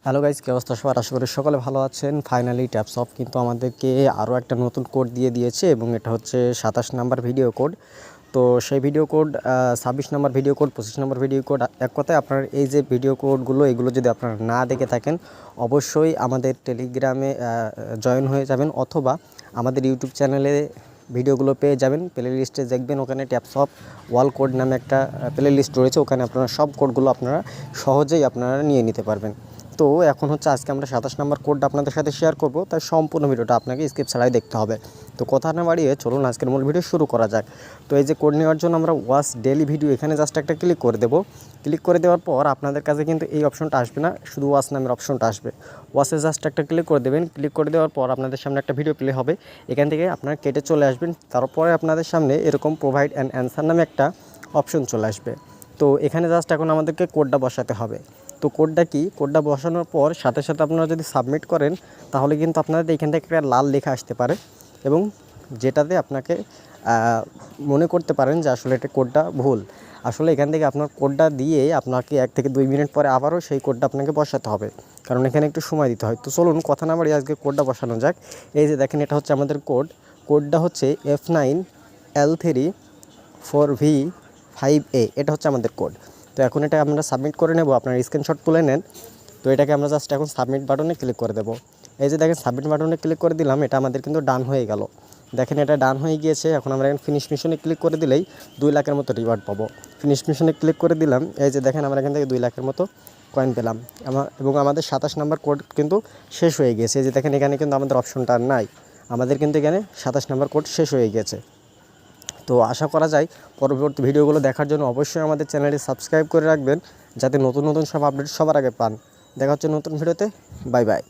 Hello guys, কী অবস্থা সবার? আশা করি সকলে ভালো আছেন। ফাইনালি ট্যাপসপ কিন্তু আমাদেরকে আরও একটা নতুন কোড দিয়ে দিয়েছে এবং এটা হচ্ছে 27 নাম্বার ভিডিও কোড। তো সেই ভিডিও কোড 26 নম্বর ভিডিও কোড, 25 নম্বর ভিডিও কোড, এক কথায় আপনার এই যে ভিডিও কোডগুলো এগুলো যদি আপনারা না দেখে থাকেন অবশ্যই আমাদের টেলিগ্রামে জয়েন হয়ে যাবেন, অথবা আমাদের ইউটিউব চ্যানেলে ভিডিওগুলো পেয়ে যাবেন। প্লে লিস্টে দেখবেন ওখানে ট্যাপসপ ওয়াল কোড নামে একটা প্লে লিস্ট রয়েছে, ওখানে আপনারা সব কোডগুলো আপনারা সহজেই আপনারা নিয়ে নিতে পারবেন। তো এখন হচ্ছে আজকে আমরা 27 নম্বর কোডটা আপনাদের সাথে শেয়ার করব, তাই সম্পূর্ণ ভিডিওটা আপনাকে স্কিপ ছাড়াই দেখতে হবে। তো কথা না বাড়িয়ে চলুন আজকের মূল ভিডিও শুরু করা যাক। তো এই যে কোড নেওয়ার জন্য আমরা ওয়াচ ডেইলি ভিডিও এখানে জাস্ট একটা ক্লিক করে দেবো। ক্লিক করে দেওয়ার পর আপনাদের কাছে কিন্তু এই অপশনটা আসবে না, শুধু ওয়াচ নামের অপশনটা আসবে। ওয়াচে জাস্ট একটা ক্লিক করে দেবেন। ক্লিক করে দেওয়ার পর আপনাদের সামনে একটা ভিডিও প্লে হবে, এখান থেকে আপনারা কেটে চলে আসবেন। তারপরে আপনাদের সামনে এরকম প্রোভাইড অ্যান্ড অ্যান্সার নামে একটা অপশন চলে আসবে। তো এখানে জাস্ট এখন আমাদেরকে কোডটা বসাতে হবে। তো কোডটা কি, কোডটা বসানোর পর সাথে সাথে আপনারা যদি সাবমিট করেন তাহলে কিন্তু আপনাদের এখান থেকে একটা লাল লেখা আসতে পারে, এবং যেটাতে আপনাকে মনে করতে পারেন যে আসলে এটা কোডটা ভুল। আসলে এখান থেকে আপনার কোডটা দিয়ে আপনাকে 1 থেকে 2 মিনিট পরে আবারও সেই কোডটা আপনাকে বসাতে হবে, কারণ এখানে একটু সময় দিতে হয়। তো চলুন কথা না বাড়িয়ে আজকে কোডটা বসানো যাক। এই যে দেখেন, এটা হচ্ছে আমাদের কোডটা হচ্ছে F9L3 4V5A, এটা হচ্ছে আমাদের কোড। তো এখন এটা আমরা সাবমিট করে নেব। আপনার স্ক্রিনশট তুলে নেন। তো এটাকে আমরা জাস্ট এখন সাবমিট বাটনে ক্লিক করে দেবো। এই যে দেখেন, সাবমিট বাটনে ক্লিক করে দিলাম, এটা আমাদের কিন্তু ডান হয়ে গেল। দেখেন এটা ডান হয়ে গিয়েছে। এখন আমরা ফিনিশ মিশনে ক্লিক করে দিলেই 2 লাখের মতো রিওয়ার্ড পাবো। ফিনিশ মিশনে ক্লিক করে দিলাম, এই যে দেখেন আমরা এখান থেকে 2 লাখের মতো কয়েন পেলাম। এবং আমাদের 27 নম্বর কোড কিন্তু শেষ হয়ে গিয়েছে। এই যে দেখেন, এখানে কিন্তু আমাদের অপশনটা আর নাই, আমাদের কিন্তু এখানে 27 নম্বর কোড শেষ হয়ে গিয়েছে। তো আশা করা যায় পরবর্তী ভিডিওগুলো দেখার জন্য অবশ্যই আমাদের চ্যানেলটি সাবস্ক্রাইব করে রাখবেন, যাতে নতুন নতুন সব আপডেট সবার আগে পান। দেখা হচ্ছে নতুন ভিডিওতে। Bye bye.